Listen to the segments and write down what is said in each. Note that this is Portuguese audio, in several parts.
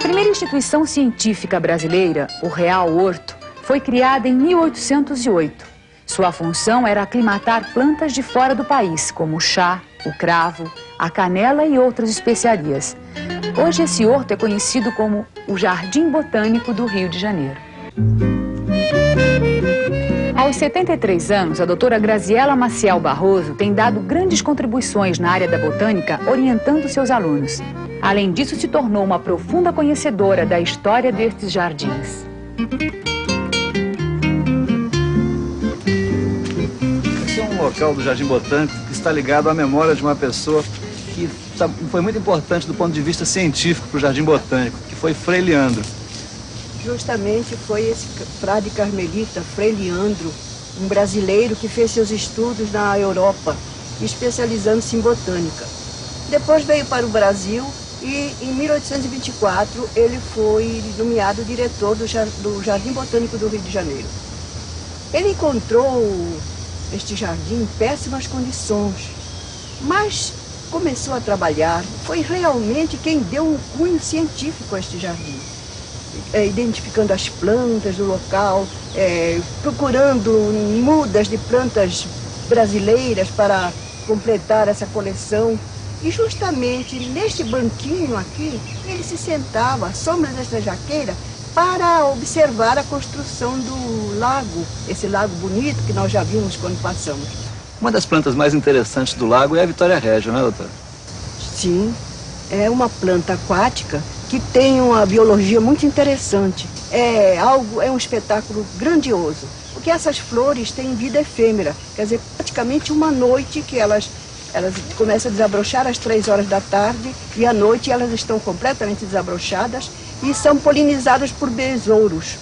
primeira instituição científica brasileira, o Real Horto, foi criada em 1808. Sua função era aclimatar plantas de fora do país, como o chá, o cravo, a canela e outras especiarias. Hoje esse horto é conhecido como o Jardim Botânico do Rio de Janeiro. Aos 73 anos, a doutora Graziela Maciel Barroso tem dado grandes contribuições na área da botânica, orientando seus alunos. Além disso, se tornou uma profunda conhecedora da história destes jardins. Esse é um local do Jardim Botânico que está ligado à memória de uma pessoa que foi muito importante do ponto de vista científico para o Jardim Botânico, que foi Frei Leandro. Justamente foi esse frade carmelita, Frei Leandro, um brasileiro que fez seus estudos na Europa, especializando-se em botânica. Depois veio para o Brasil e, em 1824, ele foi nomeado diretor do Jardim Botânico do Rio de Janeiro. Ele encontrou este jardim em péssimas condições, mas começou a trabalhar. Foi realmente quem deu um cunho científico a este jardim. Identificando as plantas do local, procurando mudas de plantas brasileiras para completar essa coleção. E justamente neste banquinho aqui, ele se sentava à sombra desta jaqueira para observar a construção do lago, esse lago bonito que nós já vimos quando passamos. Uma das plantas mais interessantes do lago é a Vitória Régia, não é, doutora? Sim, é uma planta aquática que tem uma biologia muito interessante. É um espetáculo grandioso, porque essas flores têm vida efêmera, quer dizer, praticamente uma noite que elas começam a desabrochar às 3 horas da tarde e à noite elas estão completamente desabrochadas e são polinizadas por besouros.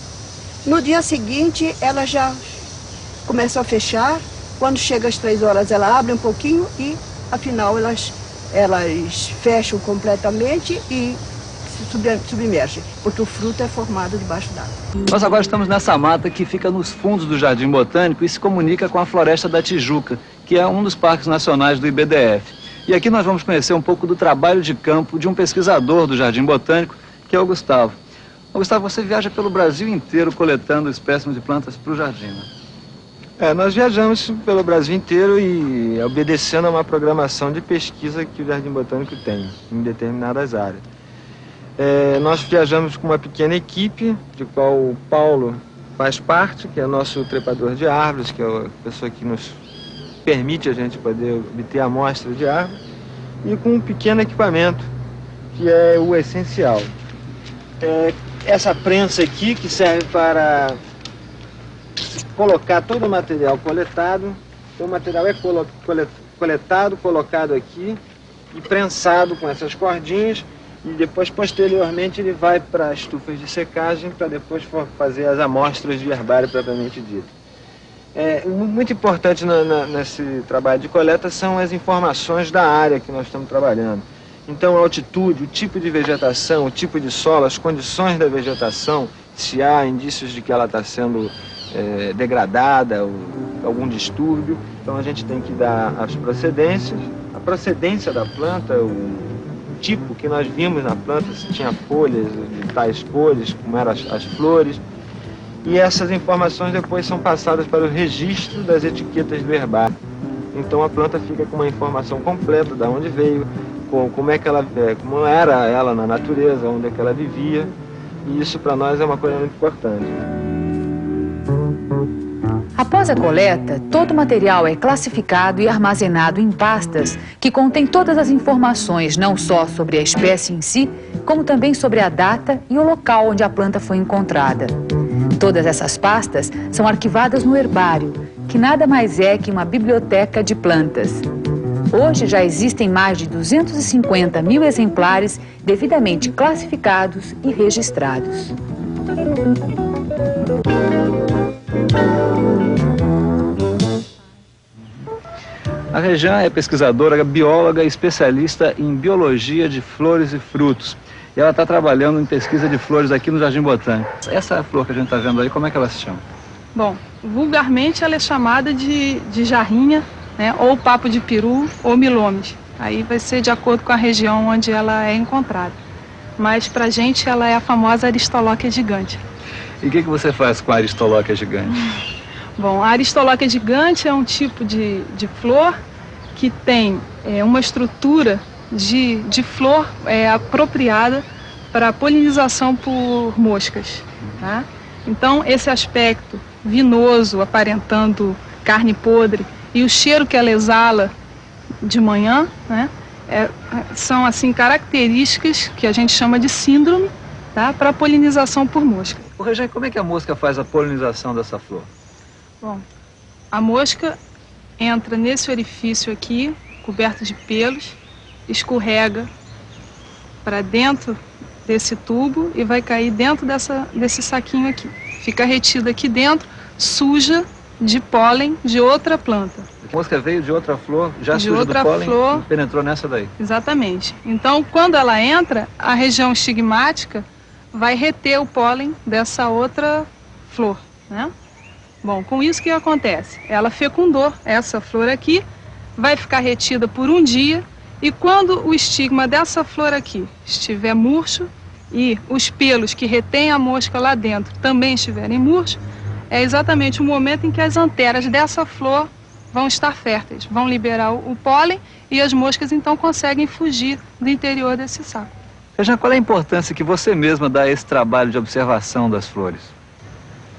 No dia seguinte elas já começam a fechar, quando chega às 3 horas ela abre um pouquinho e afinal elas fecham completamente e se submergem, porque o fruto é formado debaixo d'água. Nós agora estamos nessa mata que fica nos fundos do Jardim Botânico e se comunica com a Floresta da Tijuca, que é um dos parques nacionais do IBDF. E aqui nós vamos conhecer um pouco do trabalho de campo de um pesquisador do Jardim Botânico, que é o Gustavo. Gustavo, você viaja pelo Brasil inteiro coletando espécimes de plantas para o jardim, né? Nós viajamos pelo Brasil inteiro e obedecendo a uma programação de pesquisa que o Jardim Botânico tem em determinadas áreas. Nós viajamos com uma pequena equipe, de qual o Paulo faz parte, que é nosso trepador de árvores, que é a pessoa que nos permite a gente poder obter amostra de árvore, e com um pequeno equipamento, que é o essencial. Essa prensa aqui, que serve para colocar todo o material coletado. Então, o material é coletado, colocado aqui e prensado com essas cordinhas, e depois, posteriormente, ele vai para estufas de secagem para depois fazer as amostras de herbário propriamente dito. Muito importante nesse trabalho de coleta são as informações da área que nós estamos trabalhando. Então, a altitude, o tipo de vegetação, o tipo de solo, as condições da vegetação, se há indícios de que ela está sendo degradada ou algum distúrbio. Então, a gente tem que dar as procedências, a procedência da planta, o tipo que nós vimos na planta, se tinha folhas de tais cores, como eram as flores. E essas informações depois são passadas para o registro das etiquetas do herbário. Então a planta fica com uma informação completa de onde veio, como era ela na natureza, onde é que ela vivia. E isso para nós é uma coisa muito importante. Após a coleta, todo o material é classificado e armazenado em pastas que contêm todas as informações, não só sobre a espécie em si, como também sobre a data e o local onde a planta foi encontrada. Todas essas pastas são arquivadas no herbário, que nada mais é que uma biblioteca de plantas. Hoje já existem mais de 250 mil exemplares devidamente classificados e registrados. A Regiane é pesquisadora, bióloga, especialista em biologia de flores e frutos. E ela está trabalhando em pesquisa de flores aqui no Jardim Botânico. Essa flor que a gente está vendo aí, como é que ela se chama? Bom, vulgarmente ela é chamada de jarrinha, né, ou papo de peru ou milome. Aí vai ser de acordo com a região onde ela é encontrada. mas pra gente ela é a famosa Aristolochia gigante. E o que você faz com a Aristolochia gigante? Bom, a Aristolochia gigante é um tipo de flor que tem uma estrutura de flor apropriada para polinização por moscas, tá? Então, esse aspecto vinoso, aparentando carne podre, e o cheiro que ela exala de manhã, né, são assim características que a gente chama de síndrome, tá, para polinização por mosca. Rejane, como é que a mosca faz a polinização dessa flor? Bom, a mosca entra nesse orifício aqui, coberto de pelos, escorrega para dentro desse tubo e vai cair dentro desse saquinho aqui. Fica retida aqui dentro, suja de pólen de outra planta. A mosca veio de outra flor, já de suja outra do pólen flor, e penetrou nessa daí. Exatamente. Então, quando ela entra, a região estigmática vai reter o pólen dessa outra flor, né? Bom, com isso o que acontece? Ela fecundou essa flor aqui, vai ficar retida por um dia, e quando o estigma dessa flor aqui estiver murcho e os pelos que retêm a mosca lá dentro também estiverem murchos, é exatamente o momento em que as anteras dessa flor vão estar férteis, vão liberar o pólen e as moscas então conseguem fugir do interior desse saco. Rejane, qual é a importância que você mesma dá a esse trabalho de observação das flores?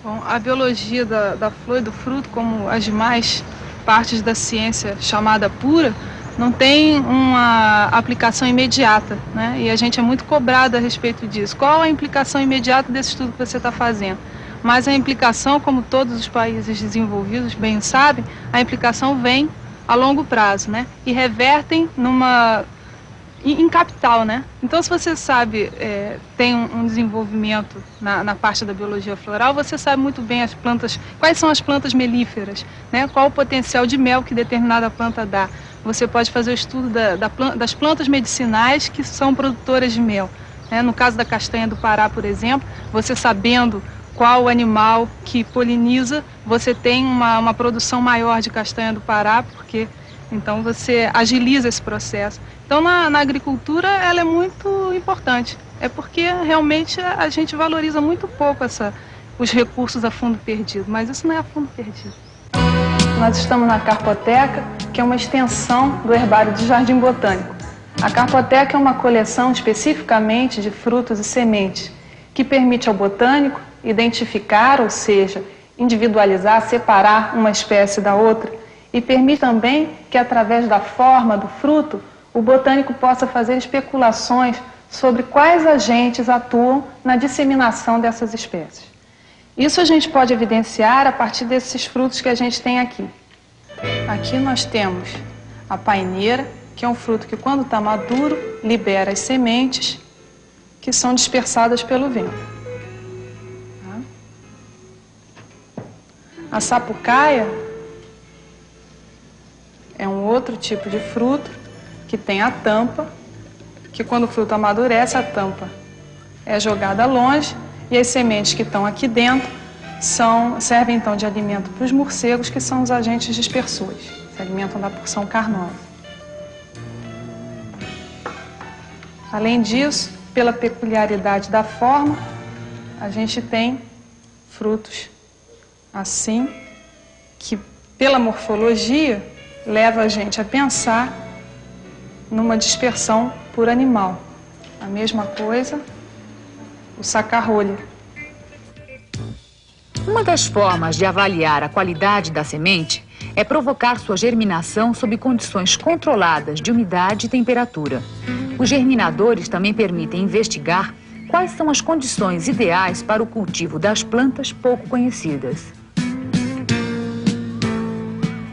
Bom, a biologia da flor e do fruto, como as demais partes da ciência chamada pura, não tem uma aplicação imediata, né? E a gente é muito cobrado a respeito disso. Qual a implicação imediata desse estudo que você está fazendo? Mas a implicação, como todos os países desenvolvidos bem sabem, a implicação vem a longo prazo, né? E revertem em capital, né? Então, se você sabe, tem um desenvolvimento na parte da biologia floral, você sabe muito bem as plantas, quais são as plantas melíferas, né? Qual o potencial de mel que determinada planta dá. Você pode fazer o estudo das plantas medicinais que são produtoras de mel, né? No caso da castanha do Pará, por exemplo, você sabendo qual animal que poliniza, você tem uma produção maior de castanha do Pará, porque então você agiliza esse processo. Então na agricultura ela é muito importante, é porque realmente a gente valoriza muito pouco os recursos a fundo perdido, mas isso não é a fundo perdido. Nós estamos na Carpoteca, que é uma extensão do herbário do Jardim Botânico. A Carpoteca é uma coleção especificamente de frutos e sementes, que permite ao botânico identificar, ou seja, individualizar, separar uma espécie da outra, e permite também que, através da forma do fruto, o botânico possa fazer especulações sobre quais agentes atuam na disseminação dessas espécies. Isso a gente pode evidenciar a partir desses frutos que a gente tem aqui. Aqui nós temos a paineira, que é um fruto que, quando está maduro, libera as sementes que são dispersadas pelo vento. A sapucaia é um outro tipo de fruto que tem a tampa, que quando o fruto amadurece, a tampa é jogada longe e as sementes que estão aqui dentro servem então de alimento para os morcegos, que são os agentes dispersores, se alimentam da porção carnosa. Além disso, pela peculiaridade da forma, a gente tem frutos assim, que pela morfologia leva a gente a pensar numa dispersão por animal. A mesma coisa, o sacarrolha. Uma das formas de avaliar a qualidade da semente é provocar sua germinação sob condições controladas de umidade e temperatura. Os germinadores também permitem investigar quais são as condições ideais para o cultivo das plantas pouco conhecidas.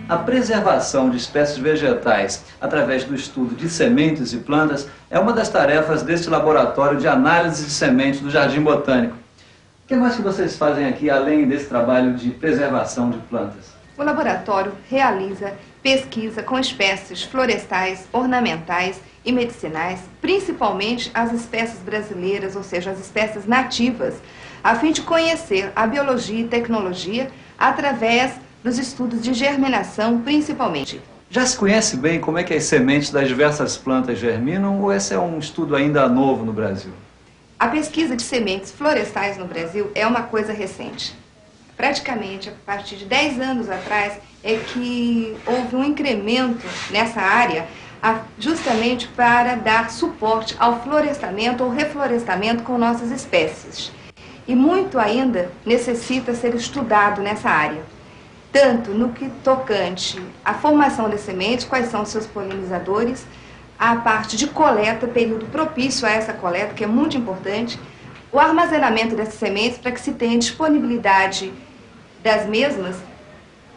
A preservação de espécies vegetais através do estudo de sementes e plantas é uma das tarefas deste laboratório de análise de sementes do Jardim Botânico. O que mais que vocês fazem aqui, além desse trabalho de preservação de plantas? O laboratório realiza pesquisa com espécies florestais, ornamentais e medicinais, principalmente as espécies brasileiras, ou seja, as espécies nativas, a fim de conhecer a biologia e tecnologia através dos estudos de germinação, principalmente. Já se conhece bem como é que as sementes das diversas plantas germinam ou esse é um estudo ainda novo no Brasil? A pesquisa de sementes florestais no Brasil é uma coisa recente. Praticamente, a partir de 10 anos atrás, é que houve um incremento nessa área, justamente para dar suporte ao florestamento ou reflorestamento com nossas espécies. E muito ainda necessita ser estudado nessa área, tanto no que tocante à formação das sementes, quais são seus polinizadores, a parte de coleta, período propício a essa coleta, que é muito importante, o armazenamento dessas sementes para que se tenha disponibilidade das mesmas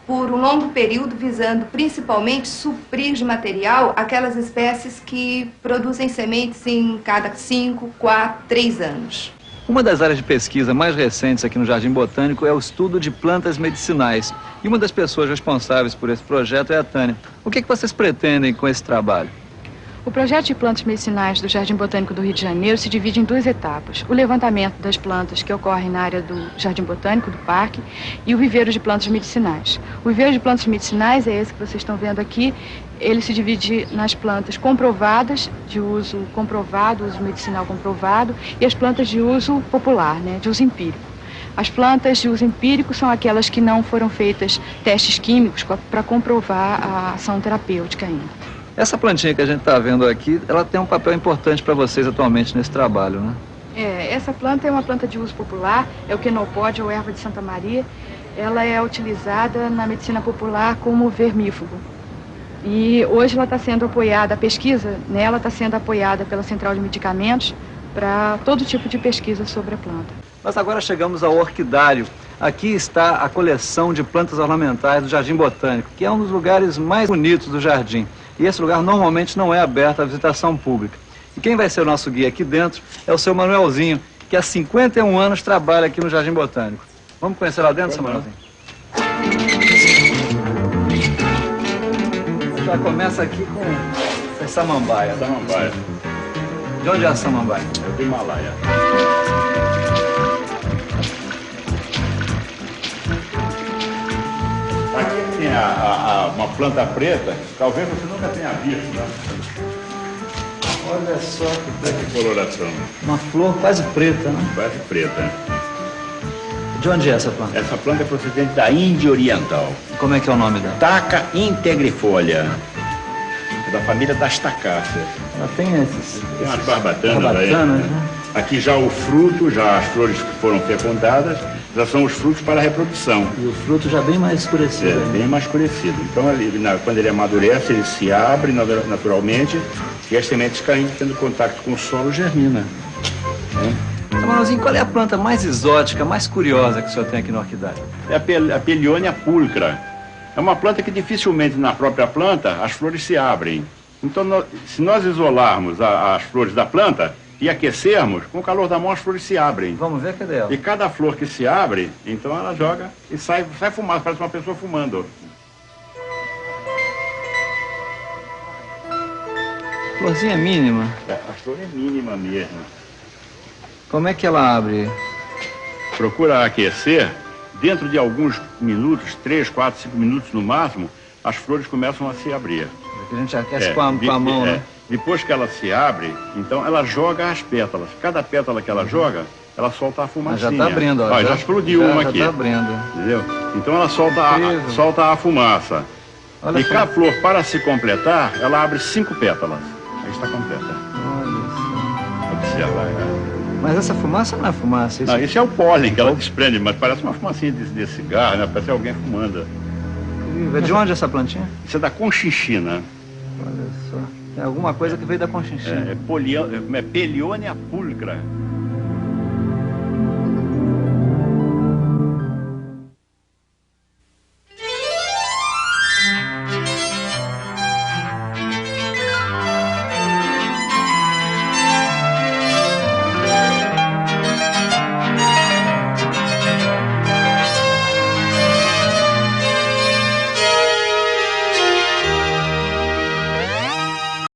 por um longo período, visando principalmente suprir de material aquelas espécies que produzem sementes em cada 5, 4, 3 anos. Uma das áreas de pesquisa mais recentes aqui no Jardim Botânico é o estudo de plantas medicinais. E uma das pessoas responsáveis por esse projeto é a Tânia. O que vocês pretendem com esse trabalho? O projeto de plantas medicinais do Jardim Botânico do Rio de Janeiro se divide em 2 etapas. O levantamento das plantas que ocorrem na área do Jardim Botânico, do parque, e o viveiro de plantas medicinais. O viveiro de plantas medicinais é esse que vocês estão vendo aqui. Ele se divide nas plantas comprovadas, de uso comprovado, uso medicinal comprovado, e as plantas de uso popular, né, de uso empírico. As plantas de uso empírico são aquelas que não foram feitas testes químicos para comprovar a ação terapêutica ainda. Essa plantinha que a gente está vendo aqui, ela tem um papel importante para vocês atualmente nesse trabalho, né? Essa planta é uma planta de uso popular, é o quenopode ou erva de Santa Maria. Ela é utilizada na medicina popular como vermífugo. E hoje ela está sendo apoiada, a pesquisa nela está sendo apoiada pela Central de Medicamentos para todo tipo de pesquisa sobre a planta. Nós agora chegamos ao orquidário. Aqui está a coleção de plantas ornamentais do Jardim Botânico, que é um dos lugares mais bonitos do jardim. E esse lugar normalmente não é aberto à visitação pública. E quem vai ser o nosso guia aqui dentro é o seu Manuelzinho, que há 51 anos trabalha aqui no Jardim Botânico. Vamos conhecer lá dentro, seu Manuelzinho? Já começa aqui com a samambaia. Samambaia. De onde é a samambaia? É do Himalaia. Aqui tem uma planta preta, talvez você nunca tenha visto, né? Olha só Que coloração. uma flor quase preta, né? Quase preta. De onde é essa planta? Essa planta é procedente da Índia Oriental. Como é que é o nome dela? Taca integrifolia. É da família das tacáceas. Ela tem esses... Tem umas barbatanas aí. né? Aqui já o fruto, já as flores que foram fecundadas, já são os frutos para a reprodução. E o fruto já bem mais escurecido. É, bem mais escurecido. Então, quando ele amadurece, ele se abre naturalmente e as sementes caindo, tendo contato com o solo, germina. Seu Manuelzinho, qual é a planta mais exótica, mais curiosa que o senhor tem aqui no orquidário? É a Pelionia pulcra. É uma planta que dificilmente na própria planta as flores se abrem. Então, se nós isolarmos as flores da planta e aquecermos, com o calor da mão as flores se abrem. Vamos ver, cadê ela? E cada flor que se abre, então ela joga e sai fumaça, parece uma pessoa fumando. Florzinha mínima. A flor é mínima mesmo. Como é que ela abre? Procura aquecer, dentro de alguns minutos, 3, 4, 5 minutos no máximo, as flores começam a se abrir. A gente aquece com a mão, né? Depois que ela se abre, então ela joga as pétalas. Cada pétala que ela joga, ela solta a fumacinha. Já está abrindo, ó. Já explodiu uma aqui. Já está abrindo. Entendeu? Então ela solta a fumaça. Olha e só. cada flor, para se completar, ela abre 5 pétalas. Aí está completa. Olha Observa. Mas essa fumaça não é fumaça. Isso... Não, isso é o pólen que ela desprende, mas parece uma fumacinha de cigarro, né? Parece alguém fumando. É de onde essa plantinha? Isso é da conchinchina. Olha só. É alguma coisa que veio da conchinchina. É Pelionia pulcra.